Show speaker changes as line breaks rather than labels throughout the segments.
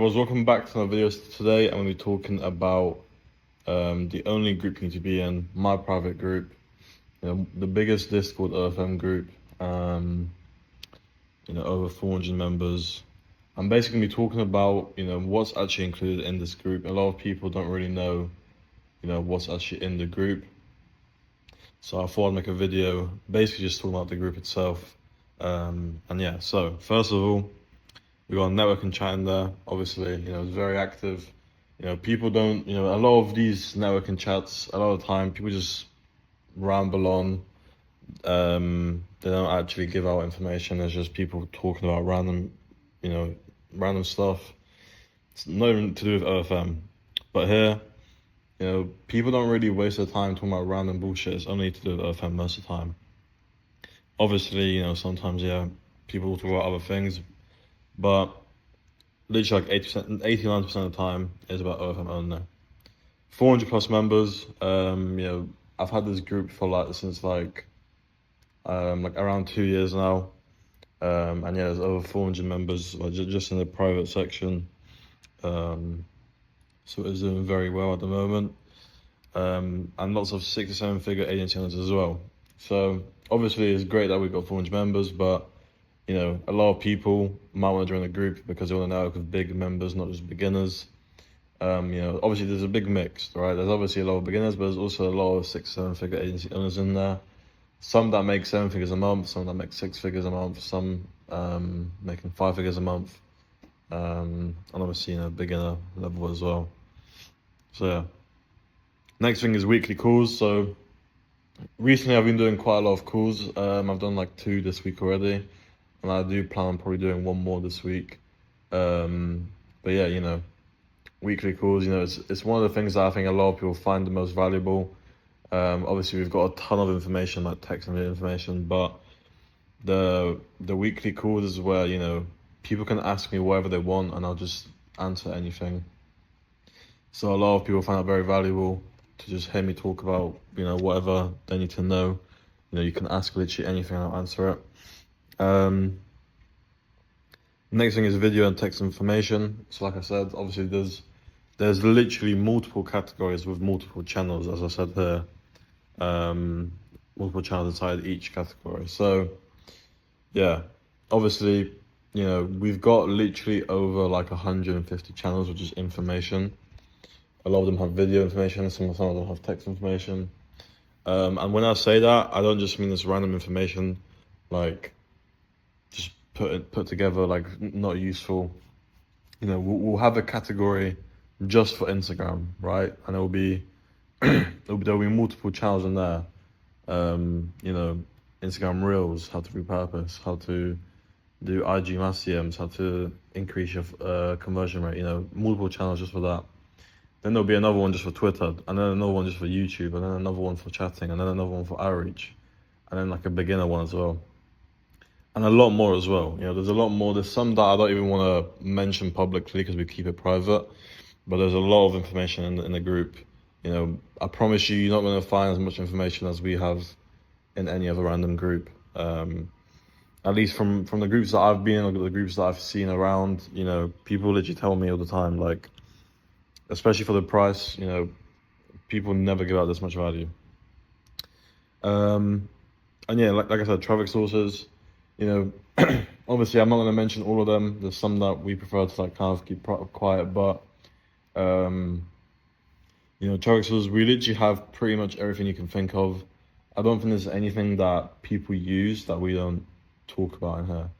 Welcome back to my videos. Today I'm going to be talking about the only group you need to be in, my private group, the biggest Discord OFM group, over 400 members. I'm basically going to be talking about, what's actually included in this group. A lot of people don't really know, what's actually in the group. So I thought I'd make a video basically just talking about the group itself. So first of all, we got network and chat in there. Obviously, it's very active. People don't, a lot of these network and chats, a lot of the time, people just ramble on. They don't actually give out information. It's just people talking about random stuff. It's not even to do with OFM. But here, people don't really waste their time talking about random bullshit. It's only to do with OFM most of the time. Obviously, sometimes, people will talk about other things. But literally like 80%, 89% of the time is about OFM only. 400 plus members. I've had this group for since around 2 years now. There's over 400 members just in the private section. So it's doing very well at the moment. And lots of 6 to 7 figure agency owners as well. So obviously it's great that we've got 400 members, but a lot of people might want to join the group because they want to network with big members, not just beginners. Obviously there's a big mix, right? There's obviously a lot of beginners, but there's also a lot of 6, 7 figure agency owners in there. Some that make 7 figures a month, some that make 6 figures a month, some making 5 figures a month. And obviously, beginner level as well. So yeah. Next thing is weekly calls. So recently I've been doing quite a lot of calls. I've done 2 this week already. And I do plan on probably doing 1 more this week. But yeah, weekly calls, it's one of the things that I think a lot of people find the most valuable. Obviously, we've got a ton of information, like text and video information, but the weekly calls is where, people can ask me whatever they want and I'll just answer anything. So a lot of people find it very valuable to just hear me talk about, whatever they need to know. You can ask literally anything, I'll answer it. Next thing is video and text information. So like I said, obviously there's literally multiple categories with multiple channels, as I said here. Multiple channels inside each category. So yeah, obviously, we've got literally over 150 channels, which is information. A lot of them have video information, some of them have text information. And when I say that, I don't just mean this random information, just put together, not useful. We'll have a category just for Instagram, right? And there'll be multiple channels in there. Instagram Reels, how to repurpose, how to do IG mass DMs, how to increase your conversion rate. Multiple channels just for that. Then there'll be another one just for Twitter, and then another one just for YouTube, and then another one for chatting, and then another one for outreach, and then a beginner one as well. And a lot more as well. There's a lot more. There's some that I don't even want to mention publicly because we keep it private. But there's a lot of information in the group. I promise you, you're not going to find as much information as we have in any other random group. At least from the groups that I've been in, or the groups that I've seen around, people literally tell me all the time, especially for the price, people never give out this much value. And yeah, like I said, traffic sources. Obviously I'm not going to mention all of them. There's some that we prefer to kind of keep quiet, but traffic sources, we literally have pretty much everything you can think of. I don't think there's anything that people use that we don't talk about in here.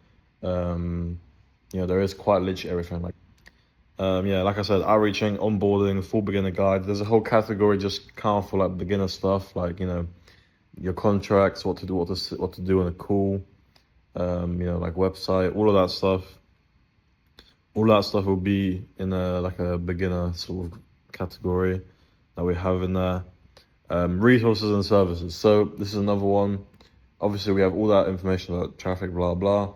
There is quite literally everything. Like I said, outreaching, onboarding, full beginner guide. There's a whole category just kind of for beginner stuff, your contracts, what to do on a call. Website, all of that stuff. All that stuff will be in a beginner sort of category that we have in there. Resources and services. So this is another one. Obviously, we have all that information about traffic, blah, blah.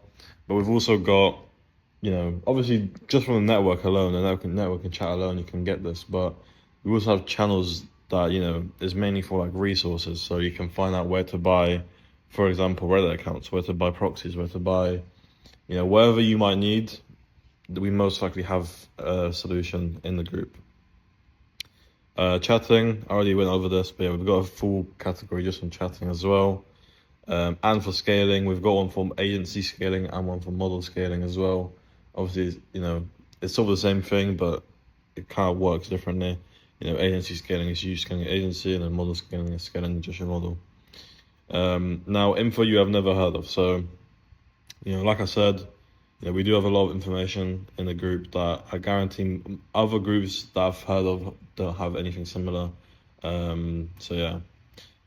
But we've also got, obviously, just from the network alone, the network and chat alone, you can get this. But we also have channels that, is mainly for resources. So you can find out where to buy, for example, Reddit accounts, where to buy proxies, where to buy, whatever you might need. we most likely have a solution in the group. Chatting, I already went over this, but yeah, we've got a full category just on chatting as well. And for scaling, we've got one for agency scaling and one for model scaling as well. Obviously, it's sort of the same thing, but it kind of works differently. Agency scaling is you scaling an agency, and then model scaling is scaling just your model. Now, info you have never heard of. So, like I said, we do have a lot of information in the group that I guarantee other groups that I've heard of don't have anything similar. So yeah.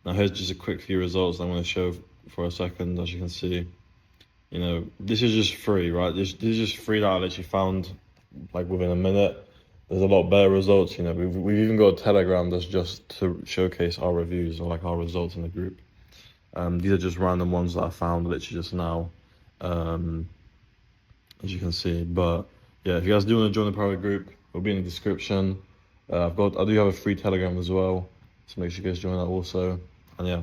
Now here's just a quick few results I'm going to show for a second. As you can see, this is just free, right? This is just free that I literally found like within a minute. There's a lot better results. We've even got a Telegram that's just to showcase our reviews or like our results in the group. These are just random ones that I found literally just now. As you can see, but yeah, if you guys do want to join the private group, it'll be in the description. I do have a free Telegram as well, so make sure you guys join that also. And yeah.